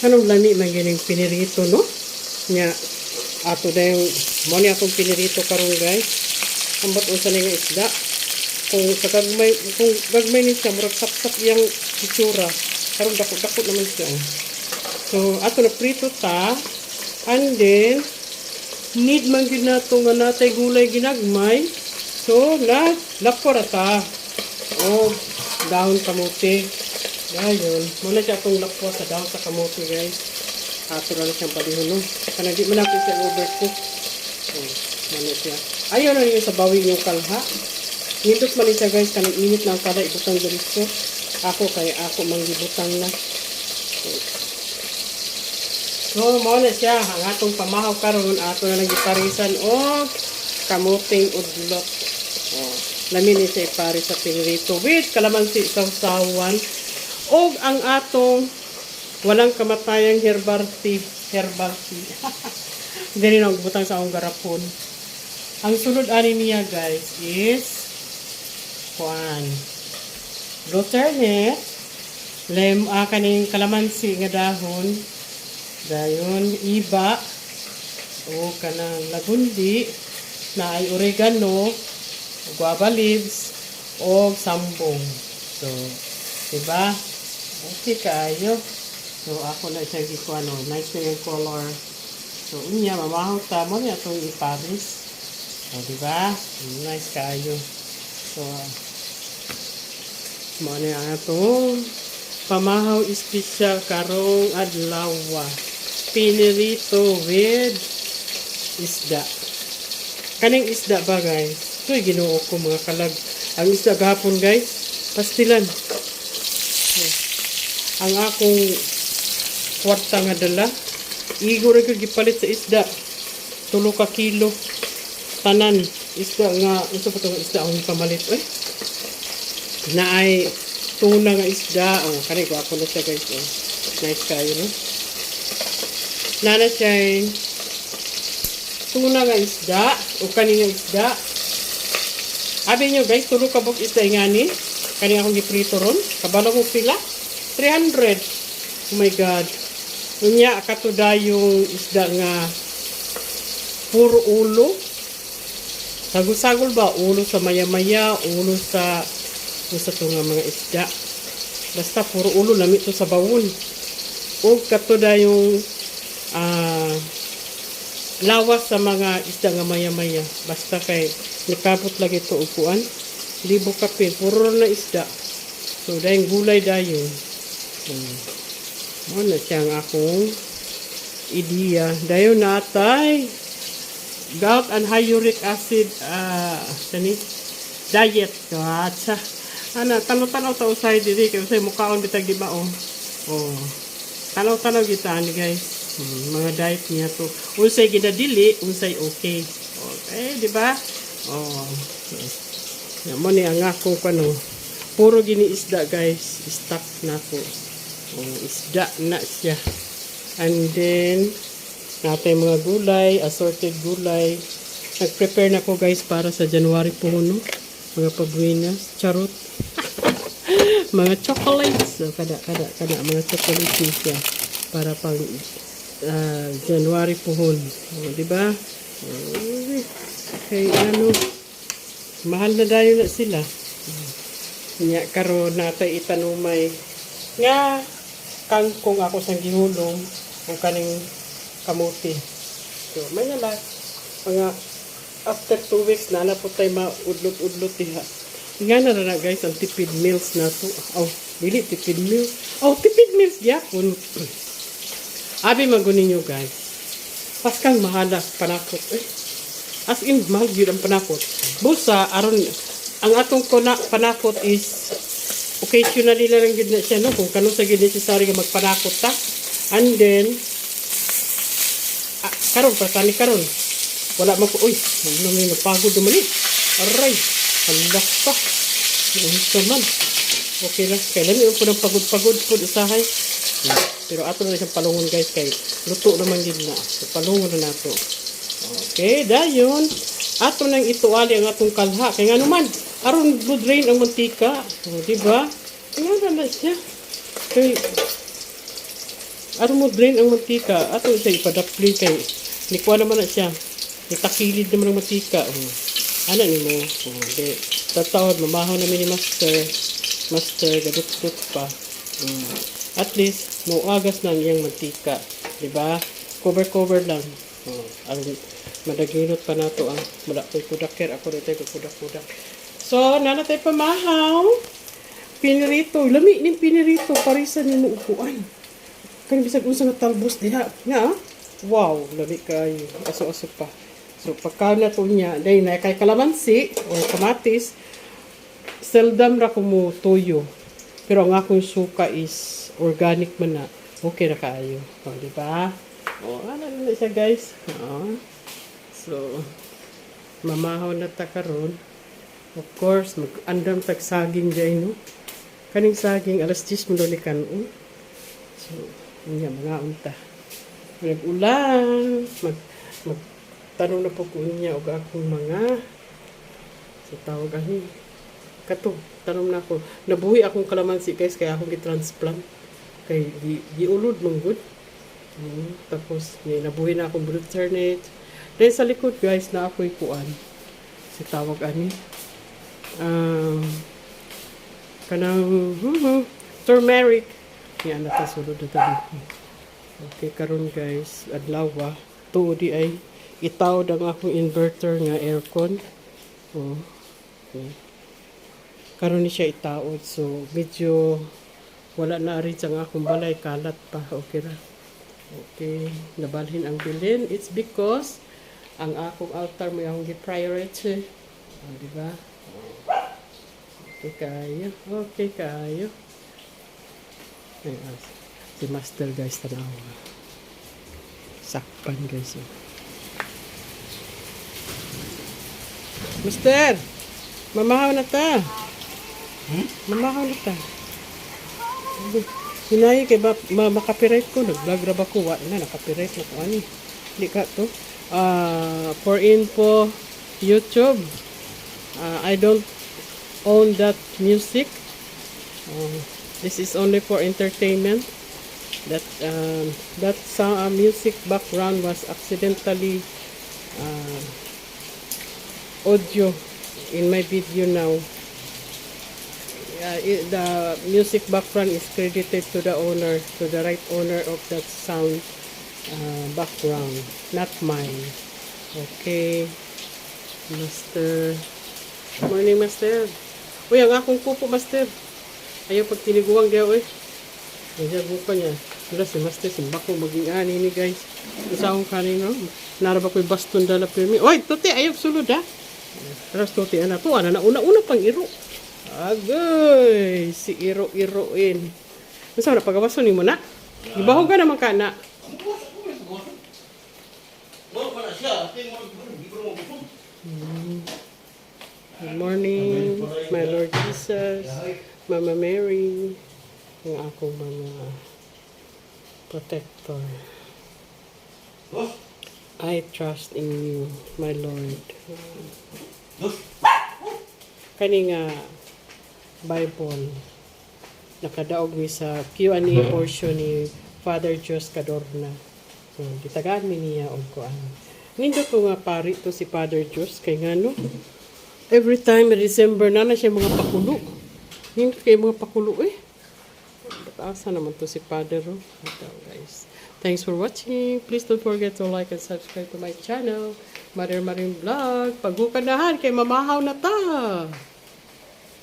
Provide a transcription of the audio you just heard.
Anong lami man gining pinirito, no? Nya ato na yung mo ni akong pinirito karon guys. Ambat unsa ni nga isda. Kung gagmay ni siya murag sapsap yang itsura. Karon dako-dako naman siya. So ato na prito ta. And then need man gid nato nga natay gulay ginagmay. So lapora ta. O dahon kamote. Dayon, muna siya itong lapwa sa dahon sa kamote guys. Ato na siyang palihon, no? Kanang di man ako siya overcook. Muna siya. Ayaw na rin sa bawi yung kalha. Nindot man siya guys, kanang init na ang kada ibutang dito. Ako manggibutang na. So, muna siya. Ang atong pamahaw karon ato na nagiparisan o kamoting udlot. Lamin ni siya ipari sa pinirito with kalamansi sausawan. O ang atong walang kamatayang herbal tea. Hindi rin ako butang sa akong garapon. Ang sunod ani niya guys is butternut, kaning kalamansi nga dahon, dayon iba, o kanang lagundi, na ay oregano, guava leaves, o sambong. So, diba? Okay kayo. So, ako na siya gikuha, no? Nice na yung color. So, unya, mamahaw ta mo niya itong iparis. O, diba? Nice kayo. So, mo niya itong pamahaw espesyal karong adlaw. Pinirito with isda. Kaning isda ba, guys? Ito'y ginuo ko, mga kalag. Ang isda gahapon, guys, pastilan. Ang akong kwarta nga dala, igor ko gipalit sa isda. 3 ka kilo. Tanan. Isda nga, isa pa itong isda akong pamalit. Na ay tuna nga isda. Kani ko ako na siya guys. Nice kayo, no? Nana siya tuna nga isda. O kanina isda. Abi nyo guys, 3 ka buk isda nga ni. Kani akong giprito ron. Kabalo mo pila. 300. Oh my God. Unya, katuda yung isda nga puro ulo. Sagol-sagol ba? Ulo sa maya-maya, ulo sa ito nga mga isda. Basta puro ulo, lamit to sa bawon. O katuda yung lawas sa mga isda nga maya-maya. Basta kay nikabot lagi ito upuan. Libo kapil. Puro na isda. So, dahil gulay dayon. Ano siyang akong ideya. Dayon natay gout and high uric acid diet. Atsa. Tanaw-tanaw ta usay diri kay usay mukaon bitag di ba tanaw-tanaw kita ni guys. Mga diet niya to. Unsay ginadili, unsay okay. Okay, di ba? Mo ni ang akong puro gini isda guys. Stock na ko. Isda na siya. And then natin mga gulay, assorted gulay. Nag-prepare na ko guys para sa January po, no? Mga pabuinas, charot. Mga chocolates. So, kada mga chocolates siya para pang January po. Diba? Okay, mahal na dayo na sila. Kanya karon natay itanumay nga kangkong ako sa gihulong ang kaning kamote. So, may nala mga after 2 weeks na po tayo maudlot-udlot diha. Nga na guys, ang tipid meals na to. Dili tipid meals. Tipid meals gyapon. Abi magunin nyo guys. Paskang mahala panakot. As in, mahal yun ang panakot. Busa, aron, ang atong panakot is occasionally lang gid na siya, no? Kung kano sa gid necessary nga magpanakot ta. And then karon pasani karon. Wala man ko nang pagod man ni. Aray, halak pa. Unsa man. Okay lang. Kailan yung po pagod-pagod po usahay. Pero ato na siyang palungon guys kay luto naman gid na. So, palungon na nato. Okay, dayon. Ato nang ituali ang atong kalha. Kaya nga naman, aron good rain ang mantika. Diba? Kaya na siya. Okay. Ano mo drain ang mantika? Ato siya ipadapling kay nikuha naman na siya. Itakilid naman ang mantika. Ano ni mo? Okay. Tatawad, mamahaw namin ni Master. Master, gadut-dut pa. At least, mauagas na iyang mantika. Diba? Cover-cover lang. Ang madaginot pa nato ang mula ko'y kudaker. Ako rin tayo kudak-kudak. So, nanatay pamahaw. Pinirito. Lami ng pinirito. Parisan ni mo upuan. Kaya bisag unsa nga talbos diha. Nga, wow, lami kayo. Aso-aso pa. So, pagka na to niya, dahil na kay kalamansi or kamatis, seldom ra ko mo tuyo. Pero ang akong suka is organic man na. Okay na kayo. O, diba? O, ano na siya guys. O. So, mamahaw na ta karon. Of course, mag-andam tag saging dyan, no? Kaning saging, alas 10 mo doon ikanon. So, niya, mga unta. Nag-ulan. Magtanong na po ko niya o akong mga sa tawag ani. Kato, tanong na ako. Nabuhi akong kalamansi guys, kaya akong gitransplant. Kay giulod mong good. Tapos, nabuhi na akong Blueternate. Dahil sa likod guys, na ako'y kuan. Si tawag ani. Kanang turmeric. Yan, natasulod na tabi. Okay, karon guys, adlaw tuodi ay itaw ang akong inverter nga aircon. Okay. Karon ni siya itaod, so medyo wala na rin ang akong balay, kalat pa. Okay ra. Okay, nabalhin ang bilin. It's because ang akong altar may akong gi-priority. Diba? Okay kayo. Okay kayo. Ayan, si Master guys, tanaw. Sakpan guys. Master! Mamahaw na ta. Mamahaw na ta. Hinay kay makapiright ko. Nag-vlog raba ko. Wala na, nakapiright na ko. Ano? Hindi ka to. For info, YouTube. I don't own that music. This is only for entertainment. That music background was accidentally audio in my video now. The music background is credited to the owner, to the right owner of that sound background, not mine. Okay, Master. Morning, Master. Uy, ang akong pupo, Master. Ayaw pag tiniguang diya, uy. Nandiyan buka niya. Wala si Master, simbako maging ani ni guys. Isa akong kanino. Naraba ko'y baston dala pirmi. Uy, tuti, ayaw sulod ha. Taras tuti, ana to. Ana na una pang iro. Agoy, si iro-iroin. Masa na pagabason ni mo na? Ibahog ka naman ka na. Good morning, my Lord Jesus, Mama Mary, ang akong mga protector. I trust in you, my Lord. Kani nga Bible, nakadaog mi sa Q&A portion ni Father Jos Cadorna. So, gitagaan mi niya og kuan. Nindot ko nga pari to si Father Jos kay ngano. Every time December na siya mga pakulo. Hindi kayo mga pakulo eh. Asa naman to si Father. Ito guys. Thanks for watching. Please don't forget to like and subscribe to my channel. Maring Vlog. Pagukanahan kay mamahaw na ta.